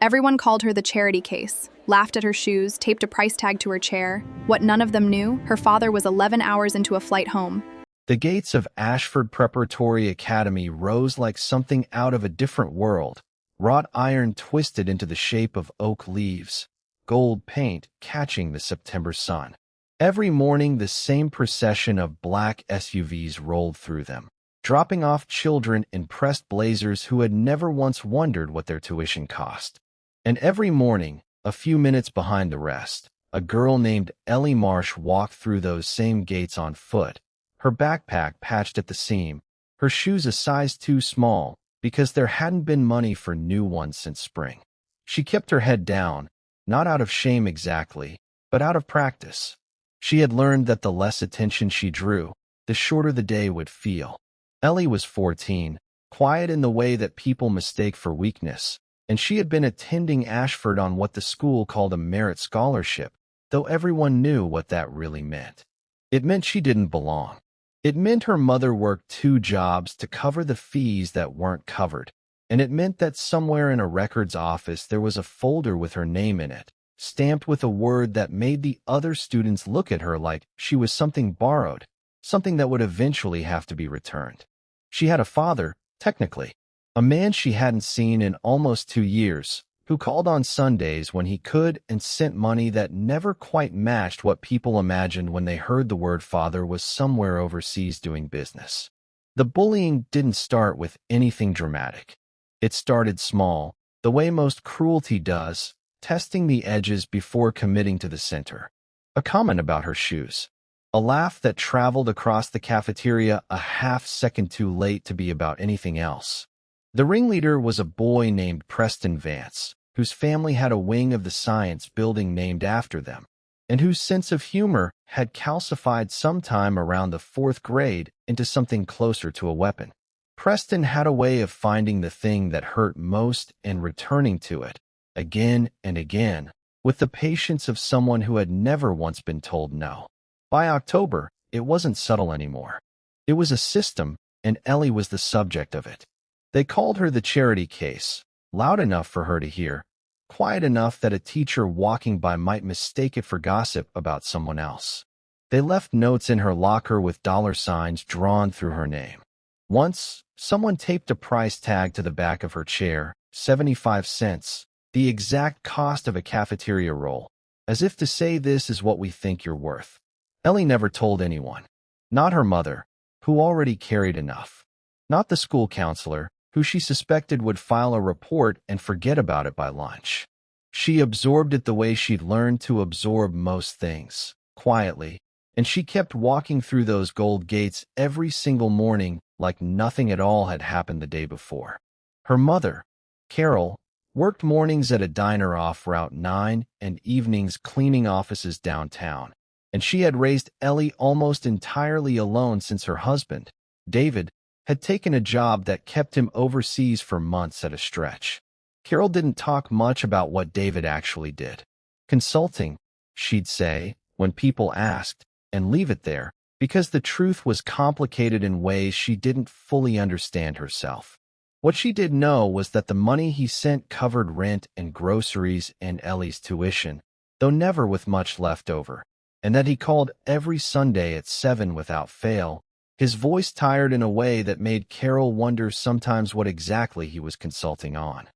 Everyone called her the charity case, laughed at her shoes, taped a price tag to her chair. What none of them knew, her father was 11 hours into a flight home. The gates of Ashford Preparatory Academy rose like something out of a different world, wrought iron twisted into the shape of oak leaves, gold paint catching the September sun. Every morning the same procession of black SUVs rolled through them, dropping off children in pressed blazers who had never once wondered what their tuition cost. And every morning, a few minutes behind the rest, a girl named Ellie Marsh walked through those same gates on foot, her backpack patched at the seam, her shoes a size too small because there hadn't been money for new ones since spring. She kept her head down, not out of shame exactly, but out of practice. She had learned that the less attention she drew, the shorter the day would feel. Ellie was 14, quiet in the way that people mistake for weakness, and she had been attending Ashford on what the school called a merit scholarship, though everyone knew what that really meant. It meant she didn't belong. It meant her mother worked 2 jobs to cover the fees that weren't covered, and it meant that somewhere in a records office there was a folder with her name in it, stamped with a word that made the other students look at her like she was something borrowed, something that would eventually have to be returned. She had a father, technically, a man she hadn't seen in almost 2 years, who called on Sundays when he could and sent money that never quite matched what people imagined when they heard the word father was somewhere overseas doing business. The bullying didn't start with anything dramatic. It started small, the way most cruelty does, testing the edges before committing to the center. A comment about her shoes. A laugh that traveled across the cafeteria a half-second too late to be about anything else. The ringleader was a boy named Preston Vance, whose family had a wing of the science building named after them, and whose sense of humor had calcified sometime around the 4th grade into something closer to a weapon. Preston had a way of finding the thing that hurt most and returning to it, again and again, with the patience of someone who had never once been told no. By October, it wasn't subtle anymore. It was a system, and Ellie was the subject of it. They called her the charity case, loud enough for her to hear, quiet enough that a teacher walking by might mistake it for gossip about someone else. They left notes in her locker with $signs drawn through her name. Once, someone taped a price tag to the back of her chair, 75 cents, the exact cost of a cafeteria roll, as if to say this is what we think you're worth. Ellie never told anyone. Not her mother, who already carried enough. Not the school counselor, who she suspected would file a report and forget about it by lunch. She absorbed it the way she'd learned to absorb most things, quietly, and she kept walking through those gold gates every single morning like nothing at all had happened the day before. Her mother, Carol, worked mornings at a diner off Route 9 and evenings cleaning offices downtown, and she had raised Ellie almost entirely alone since her husband, David, had taken a job that kept him overseas for months at a stretch. Carol didn't talk much about what David actually did. Consulting, she'd say, when people asked, and leave it there, because the truth was complicated in ways she didn't fully understand herself. What she did know was that the money he sent covered rent and groceries and Ellie's tuition, though never with much left over, and that he called every Sunday at 7 without fail, his voice tired in a way that made Carol wonder sometimes what exactly he was consulting on.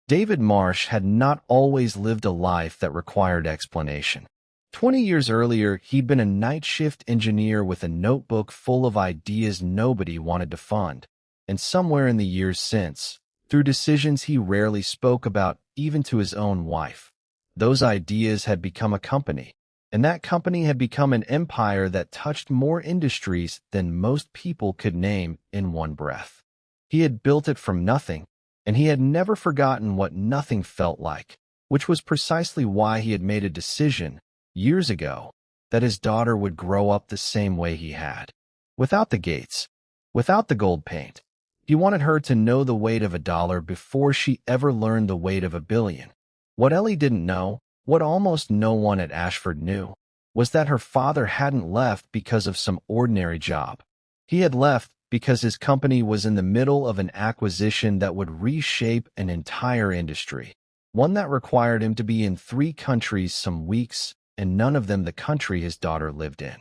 David Marsh had not always lived a life that required explanation. 20 years earlier, he'd been a night shift engineer with a notebook full of ideas nobody wanted to fund, and somewhere in the years since, through decisions he rarely spoke about even to his own wife, those ideas had become a company. And that company had become an empire that touched more industries than most people could name in one breath. He had built it from nothing, and he had never forgotten what nothing felt like, which was precisely why he had made a decision, years ago, that his daughter would grow up the same way he had. Without the gates, without the gold paint. He wanted her to know the weight of $1 before she ever learned the weight of $1 billion. What Ellie didn't know, what almost no one at Ashford knew, was that her father hadn't left because of some ordinary job. He had left because his company was in the middle of an acquisition that would reshape an entire industry. one that required him to be in 3 countries some weeks, and none of them the country his daughter lived in.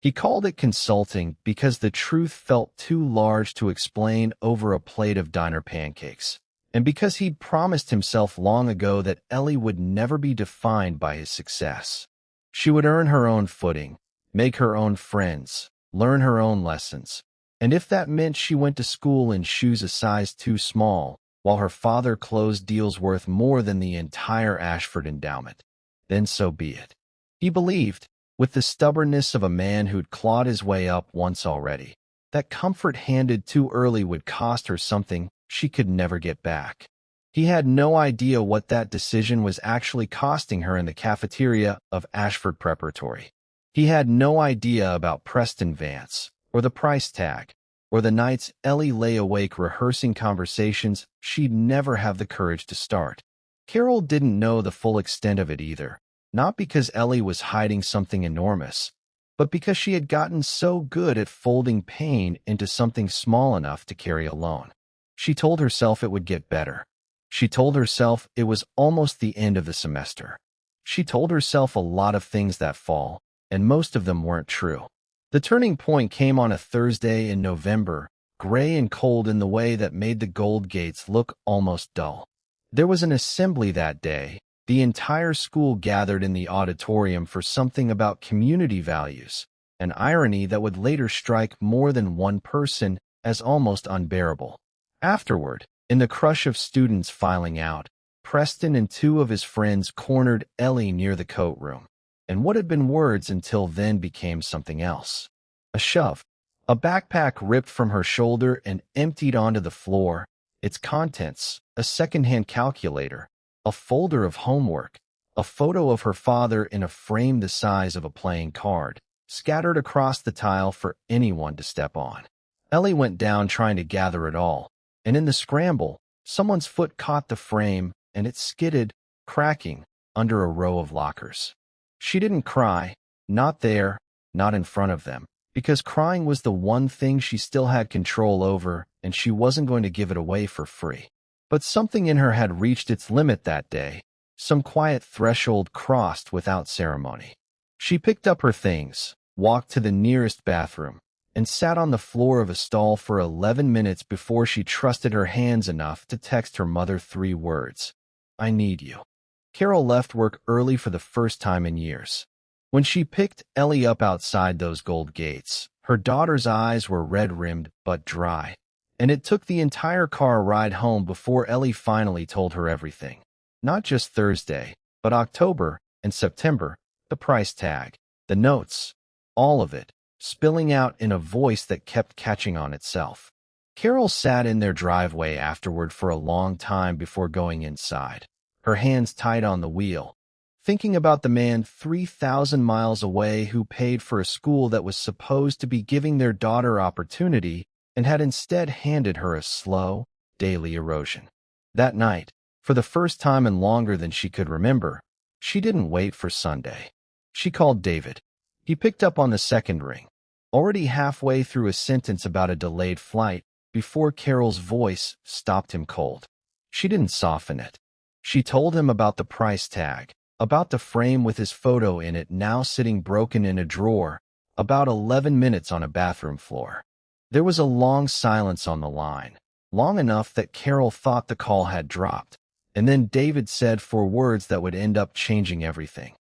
He called it consulting because the truth felt too large to explain over a plate of diner pancakes, and because he'd promised himself long ago that Ellie would never be defined by his success. She would earn her own footing, make her own friends, learn her own lessons, and if that meant she went to school in shoes a size too small, while her father closed deals worth more than the entire Ashford endowment, then so be it. He believed, with the stubbornness of a man who'd clawed his way up once already, that comfort handed too early would cost her something she could never get back. He had no idea what that decision was actually costing her in the cafeteria of Ashford Preparatory. He had no idea about Preston Vance, or the price tag, or the nights Ellie lay awake rehearsing conversations she'd never have the courage to start. Carol didn't know the full extent of it either, not because Ellie was hiding something enormous, but because she had gotten so good at folding pain into something small enough to carry alone. She told herself it would get better. She told herself it was almost the end of the semester. She told herself a lot of things that fall, and most of them weren't true. The turning point came on a Thursday in November, gray and cold in the way that made the gold gates look almost dull. There was an assembly that day. The entire school gathered in the auditorium for something about community values, an irony that would later strike more than one person as almost unbearable. Afterward, in the crush of students filing out, Preston and 2 of his friends cornered Ellie near the coat room, and what had been words until then became something else. A shove. A backpack ripped from her shoulder and emptied onto the floor, its contents, a second-hand calculator, a folder of homework, a photo of her father in a frame the size of a playing card, scattered across the tile for anyone to step on. Ellie went down trying to gather it all, and in the scramble, someone's foot caught the frame, and it skidded, cracking, under a row of lockers. She didn't cry, not there, not in front of them, because crying was the one thing she still had control over, and she wasn't going to give it away for free. But something in her had reached its limit that day, some quiet threshold crossed without ceremony. She picked up her things, walked to the nearest bathroom, and sat on the floor of a stall for 11 minutes before she trusted her hands enough to text her mother 3 words. I need you. Carol left work early for the first time in years. When she picked Ellie up outside those gold gates, her daughter's eyes were red-rimmed but dry, and it took the entire car ride home before Ellie finally told her everything. Not just Thursday, but October and September, the price tag, the notes, all of it, spilling out in a voice that kept catching on itself. Carol sat in their driveway afterward for a long time before going inside, her hands tight on the wheel, thinking about the man 3,000 miles away who paid for a school that was supposed to be giving their daughter opportunity and had instead handed her a slow, daily erosion. That night, for the first time and longer than she could remember, she didn't wait for Sunday. She called David. He picked up on the second ring, already halfway through a sentence about a delayed flight, before Carol's voice stopped him cold. She didn't soften it. She told him about the price tag, about the frame with his photo in it now sitting broken in a drawer, about 11 minutes on a bathroom floor. There was a long silence on the line, long enough that Carol thought the call had dropped, and then David said 4 words that would end up changing everything.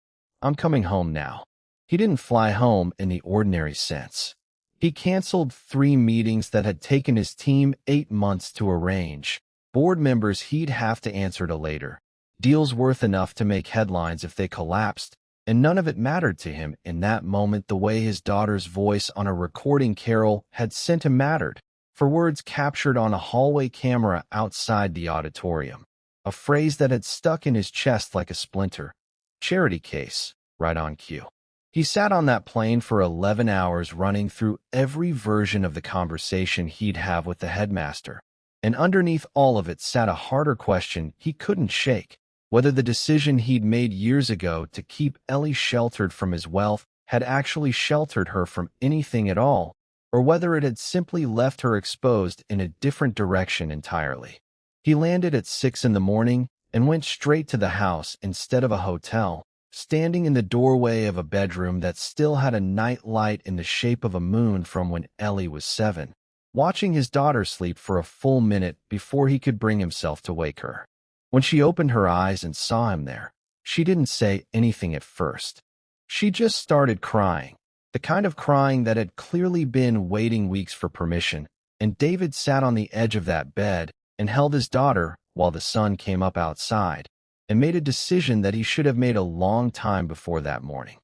I'm coming home now. He didn't fly home in the ordinary sense. He canceled 3 meetings that had taken his team 8 months to arrange, board members he'd have to answer to later, deals worth enough to make headlines if they collapsed, and none of it mattered to him in that moment the way his daughter's voice on a recording Carol had sent him mattered, for words captured on a hallway camera outside the auditorium, a phrase that had stuck in his chest like a splinter. Charity case, right on cue. He sat on that plane for 11 hours running through every version of the conversation he'd have with the headmaster, and underneath all of it sat a harder question he couldn't shake, whether the decision he'd made years ago to keep Ellie sheltered from his wealth had actually sheltered her from anything at all, or whether it had simply left her exposed in a different direction entirely. He landed at 6 in the morning, and went straight to the house instead of a hotel, standing in the doorway of a bedroom that still had a night light in the shape of a moon from when Ellie was 7, watching his daughter sleep for a full minute before he could bring himself to wake her. When she opened her eyes and saw him there, she didn't say anything at first. She just started crying, the kind of crying that had clearly been waiting weeks for permission, and David sat on the edge of that bed and held his daughter while the sun came up outside, and made a decision that he should have made a long time before that morning.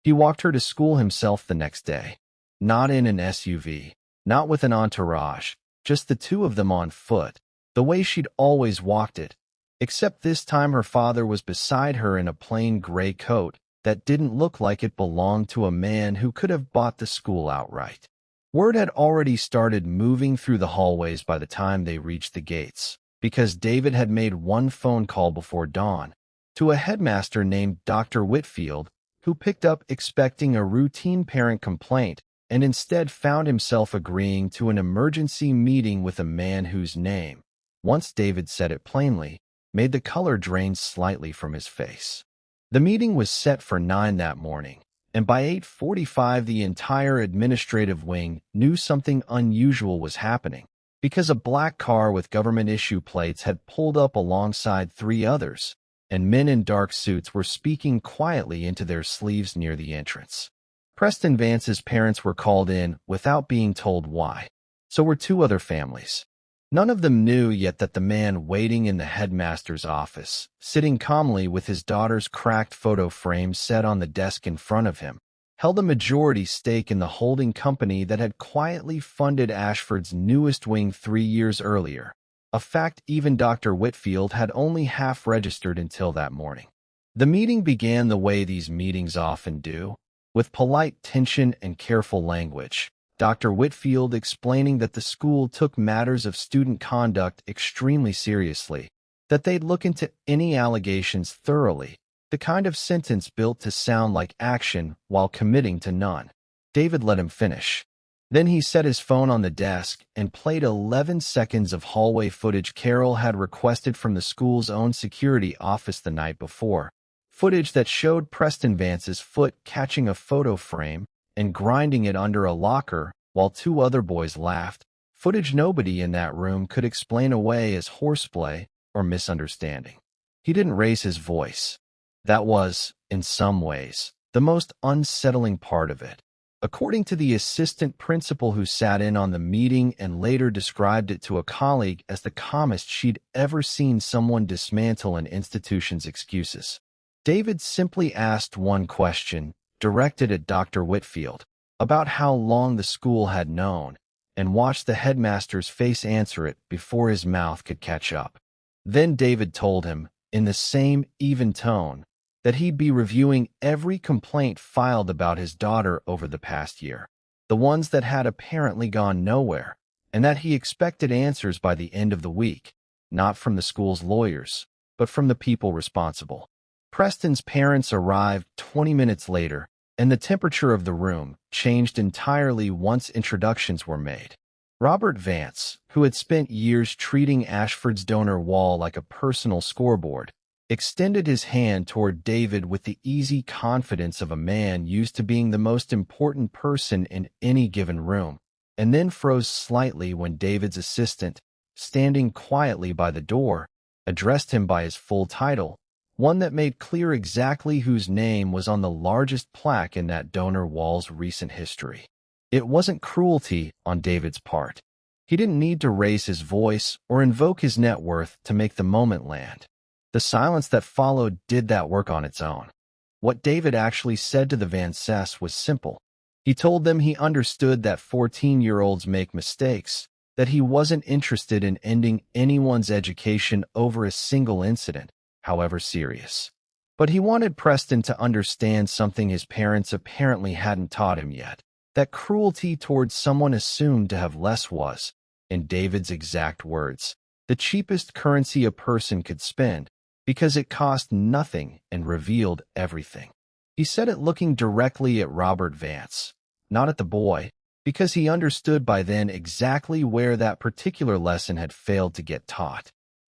He walked her to school himself the next day, not in an SUV, not with an entourage, just the two of them on foot, the way she'd always walked it, except this time her father was beside her in a plain gray coat that didn't look like it belonged to a man who could have bought the school outright. Word had already started moving through the hallways by the time they reached the gates, because David had made one phone call before dawn to a headmaster named Dr. Whitfield, who picked up expecting a routine parent complaint and instead found himself agreeing to an emergency meeting with a man whose name, once David said it plainly, made the color drain slightly from his face. The meeting was set for 9 that morning, and by 8:45 the entire administrative wing knew something unusual was happening, because a black car with government-issue plates had pulled up alongside 3 others, and men in dark suits were speaking quietly into their sleeves near the entrance. Preston Vance's parents were called in without being told why. So were 2 other families. None of them knew yet that the man waiting in the headmaster's office, sitting calmly with his daughter's cracked photo frame set on the desk in front of him, held a majority stake in the holding company that had quietly funded Ashford's newest wing 3 years earlier, a fact even Dr. Whitfield had only half registered until that morning. The meeting began the way these meetings often do, with polite tension and careful language. Dr. Whitfield explaining that the school took matters of student conduct extremely seriously, that they'd look into any allegations thoroughly, the kind of sentence built to sound like action while committing to none. David let him finish. Then he set his phone on the desk and played 11 seconds of hallway footage Carol had requested from the school's own security office the night before. Footage that showed Preston Vance's foot catching a photo frame and grinding it under a locker while 2 other boys laughed. Footage nobody in that room could explain away as horseplay or misunderstanding. He didn't raise his voice. That was, in some ways, the most unsettling part of it. According to the assistant principal who sat in on the meeting and later described it to a colleague as the calmest she'd ever seen someone dismantle an institution's excuses. David simply asked one question, directed at Dr. Whitfield, about how long the school had known, and watched the headmaster's face answer it before his mouth could catch up. Then David told him, in the same even tone, that he'd be reviewing every complaint filed about his daughter over the past year, the ones that had apparently gone nowhere, and that he expected answers by the end of the week, not from the school's lawyers, but from the people responsible. Preston's parents arrived 20 minutes later, and the temperature of the room changed entirely once introductions were made. Robert Vance, who had spent years treating Ashford's donor wall like a personal scoreboard, extended his hand toward David with the easy confidence of a man used to being the most important person in any given room, and then froze slightly when David's assistant, standing quietly by the door, addressed him by his full title, one that made clear exactly whose name was on the largest plaque in that donor wall's recent history. It wasn't cruelty on David's part. He didn't need to raise his voice or invoke his net worth to make the moment land. The silence that followed did that work on its own. What David actually said to the Vances was simple. He told them he understood that 14-year-olds make mistakes, that he wasn't interested in ending anyone's education over a single incident, however serious. But he wanted Preston to understand something his parents apparently hadn't taught him yet, that cruelty towards someone assumed to have less was, in David's exact words, the cheapest currency a person could spend, because it cost nothing and revealed everything. He said it looking directly at Robert Vance, not at the boy, because he understood by then exactly where that particular lesson had failed to get taught.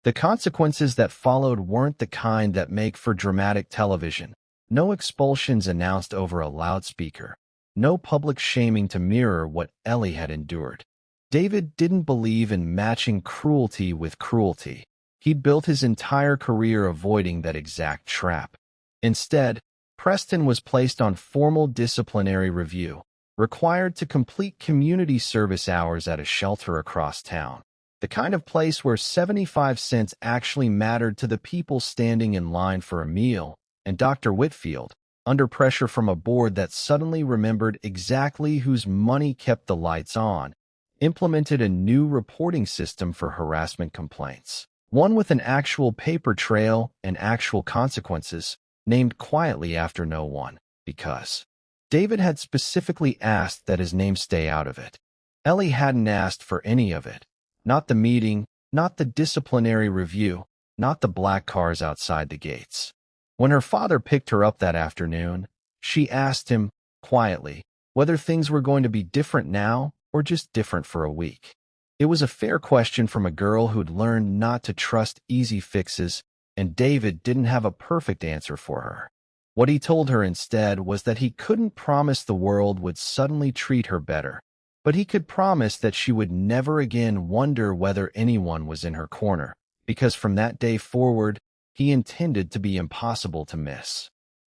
The consequences that followed weren't the kind that make for dramatic television. No expulsions announced over a loudspeaker. No public shaming to mirror what Ellie had endured. David didn't believe in matching cruelty with cruelty. He'd built his entire career avoiding that exact trap. Instead, Preston was placed on formal disciplinary review, required to complete community service hours at a shelter across town. The kind of place where 75 cents actually mattered to the people standing in line for a meal, and Dr. Whitfield, under pressure from a board that suddenly remembered exactly whose money kept the lights on, implemented a new reporting system for harassment complaints. One with an actual paper trail and actual consequences, named quietly after no one, because David had specifically asked that his name stay out of it. Ellie hadn't asked for any of it. Not the meeting, not the disciplinary review, not the black cars outside the gates. When her father picked her up that afternoon, she asked him, quietly, whether things were going to be different now or just different for a week. It was a fair question from a girl who'd learned not to trust easy fixes, and David didn't have a perfect answer for her. What he told her instead was that he couldn't promise the world would suddenly treat her better, but he could promise that she would never again wonder whether anyone was in her corner, because from that day forward, he intended to be impossible to miss.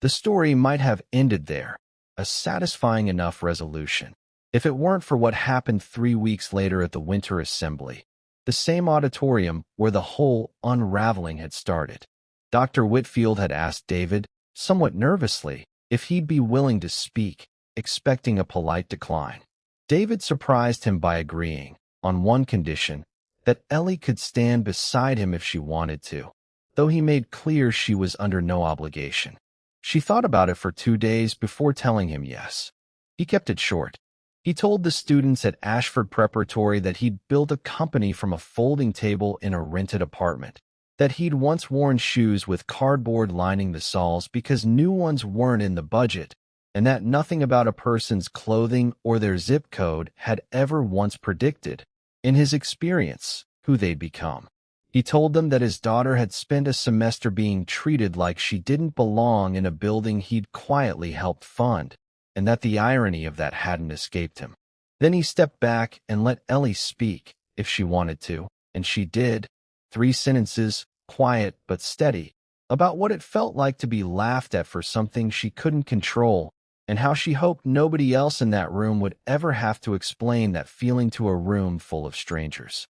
The story might have ended there, a satisfying enough resolution, if it weren't for what happened 3 weeks later at the Winter Assembly, the same auditorium where the whole unraveling had started. Dr. Whitfield had asked David, somewhat nervously, if he'd be willing to speak, expecting a polite decline. David surprised him by agreeing, on one condition, that Ellie could stand beside him if she wanted to, though he made clear she was under no obligation. She thought about it for 2 days before telling him yes. He kept it short. He told the students at Ashford Preparatory that he'd built a company from a folding table in a rented apartment, that he'd once worn shoes with cardboard lining the soles because new ones weren't in the budget, and that nothing about a person's clothing or their zip code had ever once predicted, in his experience, who they'd become. He told them that his daughter had spent a semester being treated like she didn't belong in a building he'd quietly helped fund, and that the irony of that hadn't escaped him. Then he stepped back and let Ellie speak, if she wanted to, and she did. 3 sentences, quiet but steady, about what it felt like to be laughed at for something she couldn't control, and how she hoped nobody else in that room would ever have to explain that feeling to a room full of strangers.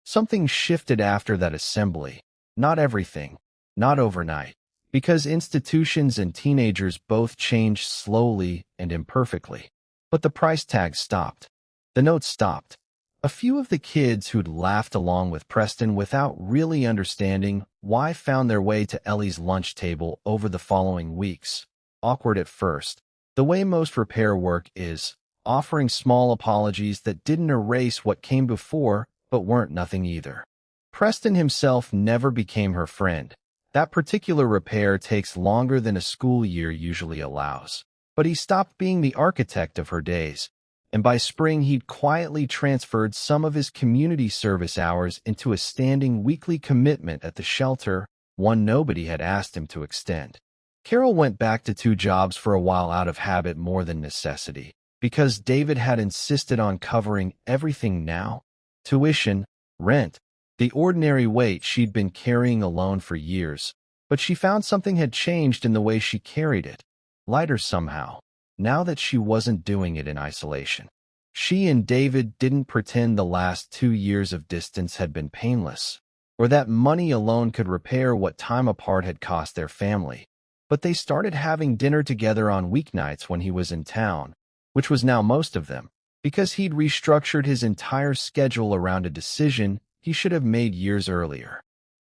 Something shifted after that assembly. Not everything, not overnight, because institutions and teenagers both changed slowly and imperfectly. But the price tag stopped. The notes stopped. A few of the kids who'd laughed along with Preston without really understanding why found their way to Ellie's lunch table over the following weeks. Awkward at first, the way most repair work is, offering small apologies that didn't erase what came before but weren't nothing either. Preston himself never became her friend. That particular repair takes longer than a school year usually allows. But he stopped being the architect of her days, and by spring he'd quietly transferred some of his community service hours into a standing weekly commitment at the shelter, one nobody had asked him to extend. Carol went back to 2 jobs for a while out of habit more than necessity, because David had insisted on covering everything now. Tuition, rent, the ordinary weight she'd been carrying alone for years, but she found something had changed in the way she carried it, lighter somehow, now that she wasn't doing it in isolation. She and David didn't pretend the last 2 years of distance had been painless, or that money alone could repair what time apart had cost their family, but they started having dinner together on weeknights when he was in town, which was now most of them, because he'd restructured his entire schedule around a decision he should have made years earlier.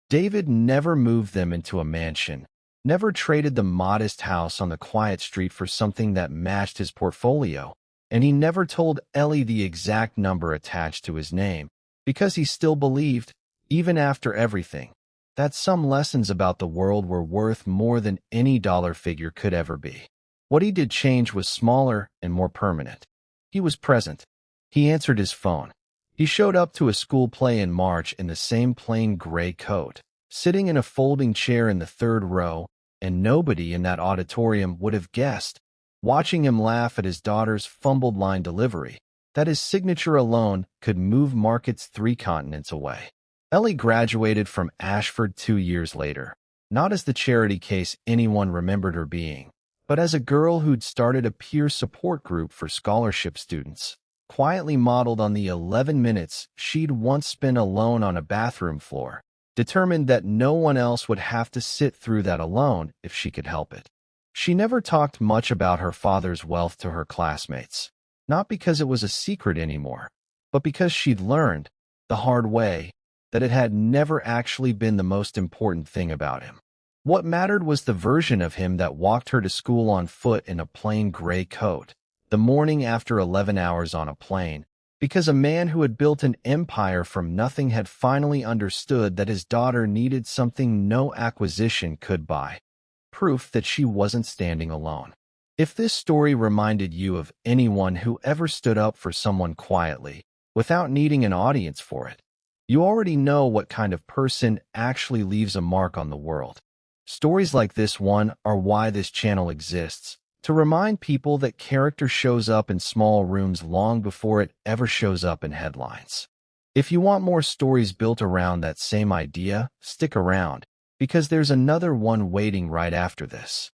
David never moved them into a mansion, never traded the modest house on the quiet street for something that matched his portfolio, and he never told Ellie the exact number attached to his name, because he still believed, even after everything, that some lessons about the world were worth more than any dollar figure could ever be. What he did change was smaller and more permanent. He was present. He answered his phone. He showed up to a school play in March in the same plain gray coat, sitting in a folding chair in the third row, and nobody in that auditorium would have guessed, watching him laugh at his daughter's fumbled line delivery, that his signature alone could move markets 3 continents away. Ellie graduated from Ashford 2 years later, not as the charity case anyone remembered her being, but as a girl who'd started a peer support group for scholarship students, quietly modeled on the 11 minutes she'd once spent alone on a bathroom floor, determined that no one else would have to sit through that alone if she could help it. She never talked much about her father's wealth to her classmates, not because it was a secret anymore, but because she'd learned, the hard way, that it had never actually been the most important thing about him. What mattered was the version of him that walked her to school on foot in a plain gray coat, the morning after 11 hours on a plane, because a man who had built an empire from nothing had finally understood that his daughter needed something no acquisition could buy, proof that she wasn't standing alone. If this story reminded you of anyone who ever stood up for someone quietly, without needing an audience for it, you already know what kind of person actually leaves a mark on the world. Stories like this one are why this channel exists, to remind people that character shows up in small rooms long before it ever shows up in headlines. If you want more stories built around that same idea, stick around, because there's another one waiting right after this.